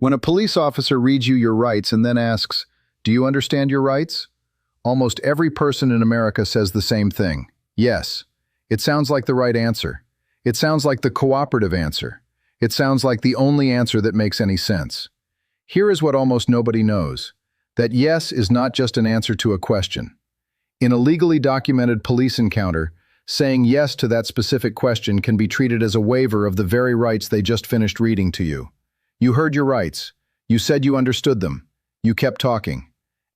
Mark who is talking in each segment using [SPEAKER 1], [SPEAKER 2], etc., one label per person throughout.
[SPEAKER 1] When a police officer reads you your rights and then asks, "Do you understand your rights?" Almost every person in America says the same thing. Yes. It sounds like the right answer. It sounds like the cooperative answer. It sounds like the only answer that makes any sense. Here is what almost nobody knows: that yes is not just an answer to a question. In a legally documented police encounter, saying yes to that specific question can be treated as a waiver of the very rights they just finished reading to you. You heard your rights. You said you understood them. You kept talking.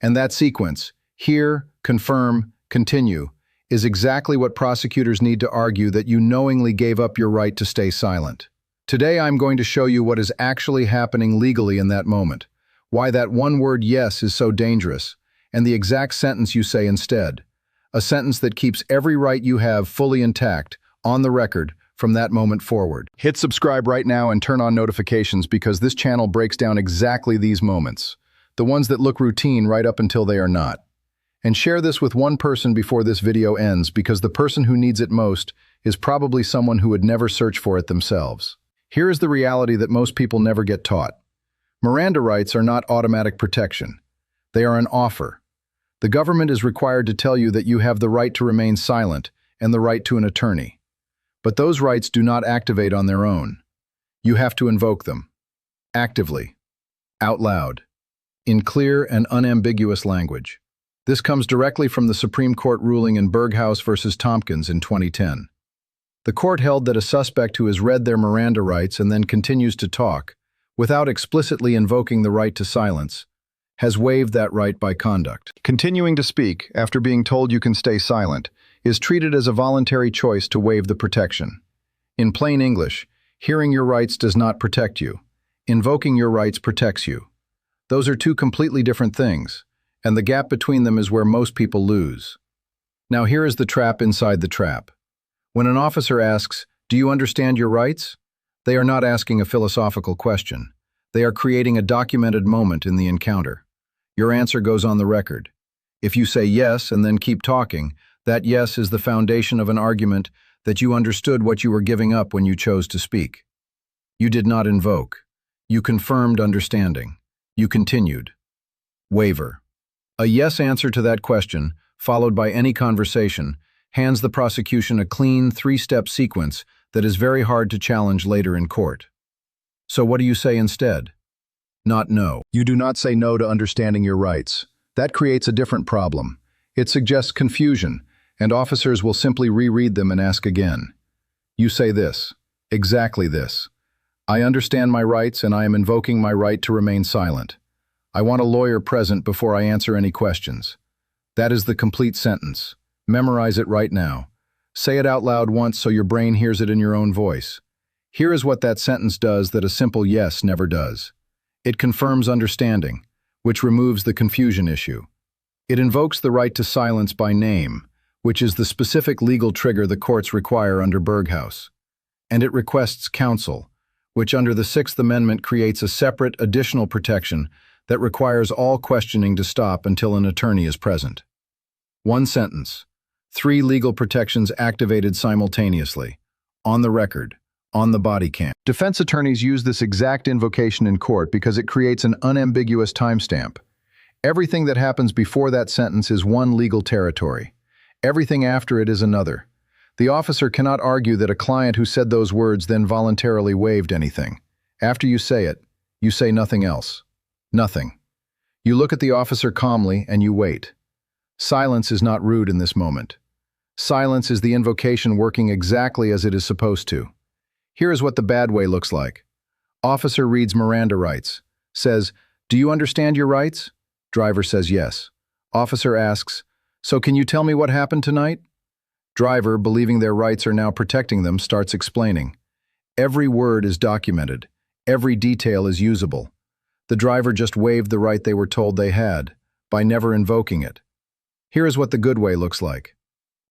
[SPEAKER 1] And that sequence, hear, confirm, continue, is exactly what prosecutors need to argue that you knowingly gave up your right to stay silent. Today I'm going to show you what is actually happening legally in that moment, why that one word yes is so dangerous, and the exact sentence you say instead. A sentence that keeps every right you have fully intact, on the record, from that moment forward. Hit subscribe right now and turn on notifications because this channel breaks down exactly these moments, the ones that look routine right up until they are not. And share this with one person before this video ends because the person who needs it most is probably someone who would never search for it themselves. Here is the reality that most people never get taught. Miranda rights are not automatic protection. They are an offer. The government is required to tell you that you have the right to remain silent and the right to an attorney. But those rights do not activate on their own. You have to invoke them. Actively. Out loud. In clear and unambiguous language. This comes directly from the Supreme Court ruling in Berghaus v. Tompkins in 2010. The court held that a suspect who has read their Miranda rights and then continues to talk, without explicitly invoking the right to silence, has waived that right by conduct. Continuing to speak, after being told you can stay silent, is treated as a voluntary choice to waive the protection. In plain English, hearing your rights does not protect you. Invoking your rights protects you. Those are two completely different things, and the gap between them is where most people lose. Now here is the trap inside the trap. When an officer asks, "Do you understand your rights?" they are not asking a philosophical question. They are creating a documented moment in the encounter. Your answer goes on the record. If you say yes and then keep talking, that yes is the foundation of an argument that you understood what you were giving up when you chose to speak. You did not invoke. You confirmed understanding. You continued. Waiver. A yes answer to that question, followed by any conversation, hands the prosecution a clean three-step sequence that is very hard to challenge later in court. So what do you say instead? Not no. You do not say no to understanding your rights. That creates a different problem. It suggests confusion, and officers will simply reread them and ask again. You say this, exactly this. I understand my rights and I am invoking my right to remain silent. I want a lawyer present before I answer any questions. That is the complete sentence. Memorize it right now. Say it out loud once so your brain hears it in your own voice. Here is what that sentence does that a simple yes never does. It confirms understanding, which removes the confusion issue. It invokes the right to silence by name, which is the specific legal trigger the courts require under Berghaus. And it requests counsel, which under the Sixth Amendment creates a separate, additional protection that requires all questioning to stop until an attorney is present. One sentence. 3 legal protections activated simultaneously. On the record. On the body cam. Defense attorneys use this exact invocation in court because it creates an unambiguous timestamp. Everything that happens before that sentence is one legal territory. Everything after it is another. The officer cannot argue that a client who said those words then voluntarily waived anything. After you say nothing else. Nothing. You look at the officer calmly and you wait. Silence is not rude in this moment. Silence is the invocation working exactly as it is supposed to. Here is what the bad way looks like. Officer reads Miranda rights. Says, "Do you understand your rights?" Driver says yes. Officer asks, "So can you tell me what happened tonight?" Driver, believing their rights are now protecting them, starts explaining. Every word is documented. Every detail is usable. The driver just waived the right they were told they had, by never invoking it. Here is what the good way looks like.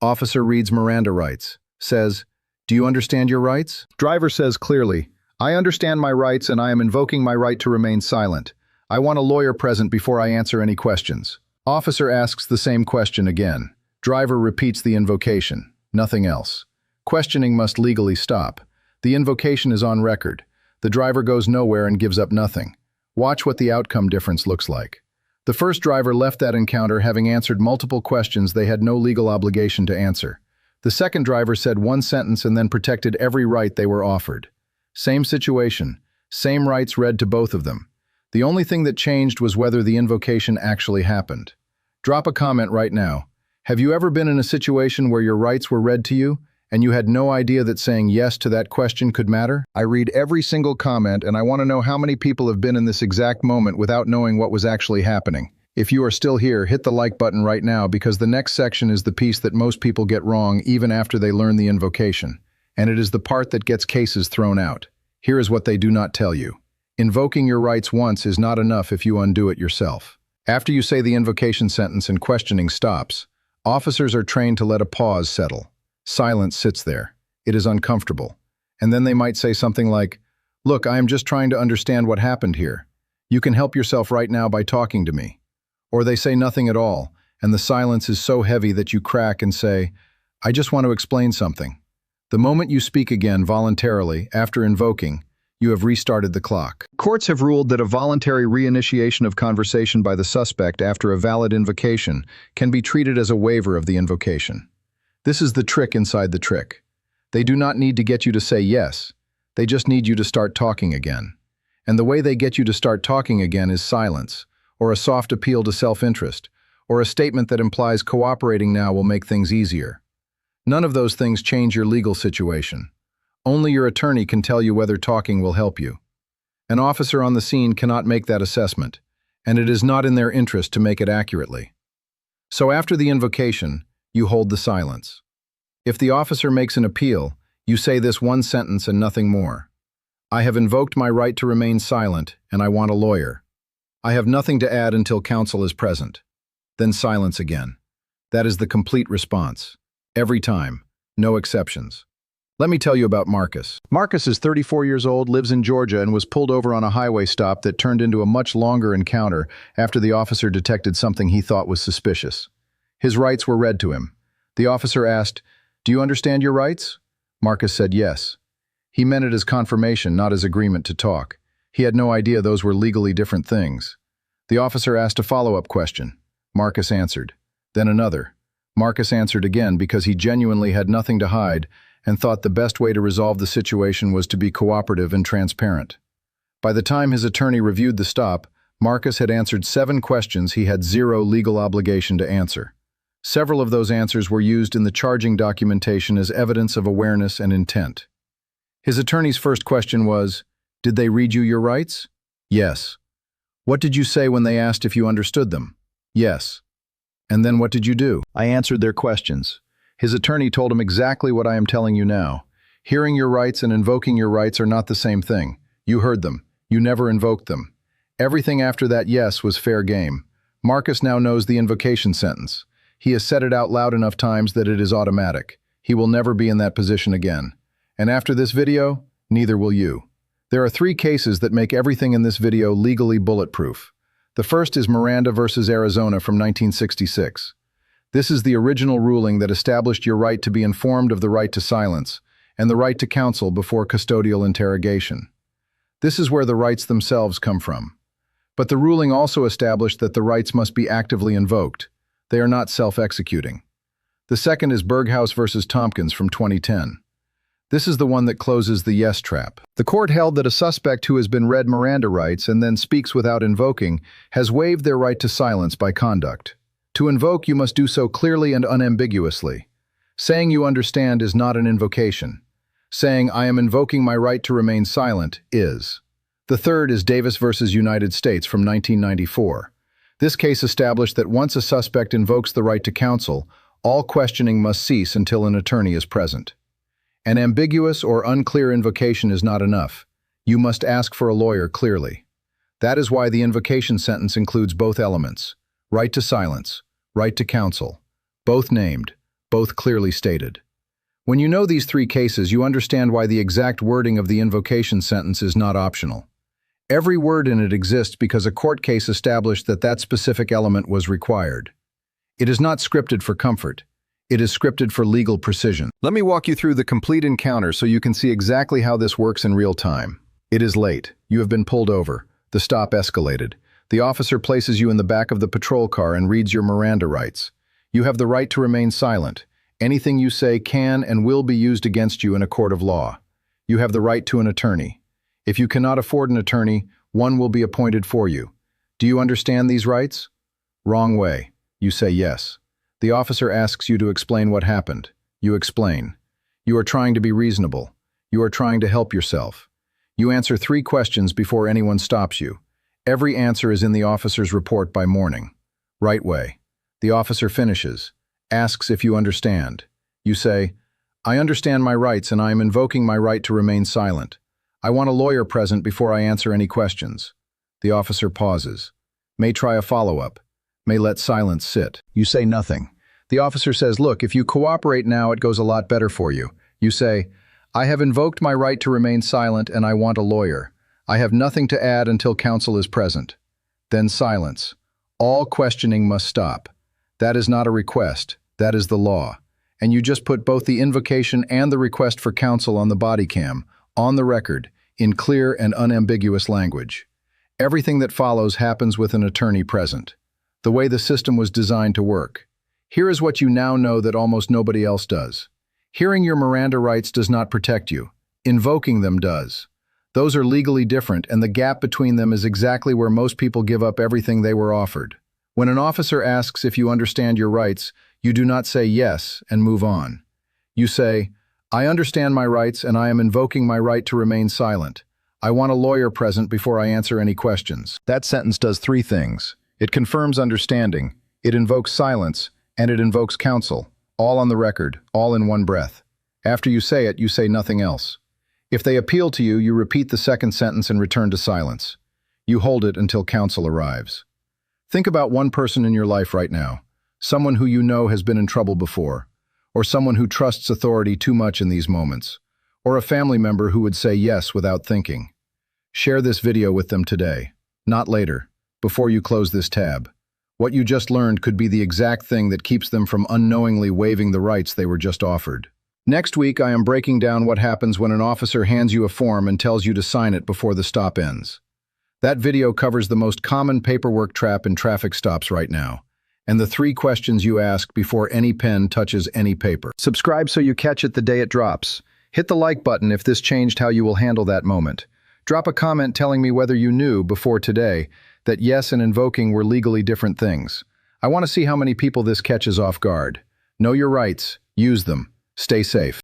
[SPEAKER 1] Officer reads Miranda rights. Says, "Do you understand your rights?" Driver says clearly, "I understand my rights and I am invoking my right to remain silent. I want a lawyer present before I answer any questions." Officer asks the same question again. Driver repeats the invocation. Nothing else. Questioning must legally stop. The invocation is on record. The driver goes nowhere and gives up nothing. Watch what the outcome difference looks like. The first driver left that encounter having answered multiple questions they had no legal obligation to answer. The second driver said one sentence and then protected every right they were offered. Same situation, same rights read to both of them. The only thing that changed was whether the invocation actually happened. Drop a comment right now. Have you ever been in a situation where your rights were read to you, and you had no idea that saying yes to that question could matter? I read every single comment, and I want to know how many people have been in this exact moment without knowing what was actually happening. If you are still here, hit the like button right now because the next section is the piece that most people get wrong even after they learn the invocation, and it is the part that gets cases thrown out. Here is what they do not tell you. Invoking your rights once is not enough if you undo it yourself. After you say the invocation sentence and questioning stops, officers are trained to let a pause settle. Silence sits there. It is uncomfortable. And then they might say something like, "Look, I am just trying to understand what happened here. You can help yourself right now by talking to me." Or they say nothing at all, and the silence is so heavy that you crack and say, "I just want to explain something." The moment you speak again voluntarily, after invoking, you have restarted the clock. Courts have ruled that a voluntary reinitiation of conversation by the suspect after a valid invocation can be treated as a waiver of the invocation. This is the trick inside the trick. They do not need to get you to say yes. They just need you to start talking again. And the way they get you to start talking again is silence, or a soft appeal to self-interest, or a statement that implies cooperating now will make things easier. None of those things change your legal situation. Only your attorney can tell you whether talking will help you. An officer on the scene cannot make that assessment, and it is not in their interest to make it accurately. So after the invocation, you hold the silence. If the officer makes an appeal, you say this one sentence and nothing more. "I have invoked my right to remain silent, and I want a lawyer. I have nothing to add until counsel is present." Then silence again. That is the complete response. Every time. No exceptions. Let me tell you about Marcus. Marcus is 34 years old, lives in Georgia, and was pulled over on a highway stop that turned into a much longer encounter after the officer detected something he thought was suspicious. His rights were read to him. The officer asked, "Do you understand your rights?" Marcus said yes. He meant it as confirmation, not as agreement to talk. He had no idea those were legally different things. The officer asked a follow-up question. Marcus answered. Then another. Marcus answered again because he genuinely had nothing to hide and thought the best way to resolve the situation was to be cooperative and transparent. By the time his attorney reviewed the stop, Marcus had answered 7 questions he had 0 legal obligation to answer. Several of those answers were used in the charging documentation as evidence of awareness and intent. His attorney's first question was, "Did they read you your rights?" "Yes." "What did you say when they asked if you understood them?" "Yes." "And then what did you do?" "I answered their questions." His attorney told him exactly what I am telling you now. Hearing your rights and invoking your rights are not the same thing. You heard them. You never invoked them. Everything after that yes was fair game. Marcus now knows the invocation sentence. He has said it out loud enough times that it is automatic. He will never be in that position again. And after this video, neither will you. There are 3 cases that make everything in this video legally bulletproof. The first is Miranda versus Arizona from 1966. This is the original ruling that established your right to be informed of the right to silence and the right to counsel before custodial interrogation. This is where the rights themselves come from. But the ruling also established that the rights must be actively invoked. They are not self-executing. The second is Berghaus versus Tompkins from 2010. This is the one that closes the yes trap. The court held that a suspect who has been read Miranda rights and then speaks without invoking has waived their right to silence by conduct. To invoke, you must do so clearly and unambiguously. Saying you understand is not an invocation. Saying, "I am invoking my right to remain silent," is. The third is Davis versus United States from 1994. This case established that once a suspect invokes the right to counsel, all questioning must cease until an attorney is present. An ambiguous or unclear invocation is not enough. You must ask for a lawyer clearly. That is why the invocation sentence includes both elements: right to silence, right to counsel, both named, both clearly stated. When you know these 3 cases, you understand why the exact wording of the invocation sentence is not optional. Every word in it exists because a court case established that that specific element was required. It is not scripted for comfort. It is scripted for legal precision. Let me walk you through the complete encounter so you can see exactly how this works in real time. It is late. You have been pulled over. The stop escalated. The officer places you in the back of the patrol car and reads your Miranda rights. You have the right to remain silent. Anything you say can and will be used against you in a court of law. You have the right to an attorney. If you cannot afford an attorney, one will be appointed for you. Do you understand these rights? Wrong way. You say yes. The officer asks you to explain what happened. You explain. You are trying to be reasonable. You are trying to help yourself. You answer 3 questions before anyone stops you. Every answer is in the officer's report by morning. Right way. The officer finishes, asks if you understand. You say, I understand my rights and I am invoking my right to remain silent. I want a lawyer present before I answer any questions. The officer pauses. May try a follow-up. May let silence sit. You say nothing. The officer says, look, if you cooperate now, it goes a lot better for you. You say, I have invoked my right to remain silent and I want a lawyer. I have nothing to add until counsel is present. Then silence. All questioning must stop. That is not a request. That is the law. And you just put both the invocation and the request for counsel on the body cam, on the record, in clear and unambiguous language. Everything that follows happens with an attorney present. The way the system was designed to work. Here is what you now know that almost nobody else does. Hearing your Miranda rights does not protect you. Invoking them does. Those are legally different, and the gap between them is exactly where most people give up everything they were offered. When an officer asks if you understand your rights, you do not say yes and move on. You say, I understand my rights and I am invoking my right to remain silent. I want a lawyer present before I answer any questions. That sentence does 3 things. It confirms understanding, it invokes silence, and it invokes counsel, all on the record, all in one breath. After you say it, you say nothing else. If they appeal to you, you repeat the second sentence and return to silence. You hold it until counsel arrives. Think about one person in your life right now, someone who you know has been in trouble before, or someone who trusts authority too much in these moments, or a family member who would say yes without thinking. Share this video with them today, not later, before you close this tab. What you just learned could be the exact thing that keeps them from unknowingly waiving the rights they were just offered. Next week, I am breaking down what happens when an officer hands you a form and tells you to sign it before the stop ends. That video covers the most common paperwork trap in traffic stops right now, and the 3 questions you ask before any pen touches any paper. Subscribe so you catch it the day it drops. Hit the like button if this changed how you will handle that moment. Drop a comment telling me whether you knew, before today, that yes and invoking were legally different things. I want to see how many people this catches off guard. Know your rights. Use them. Stay safe.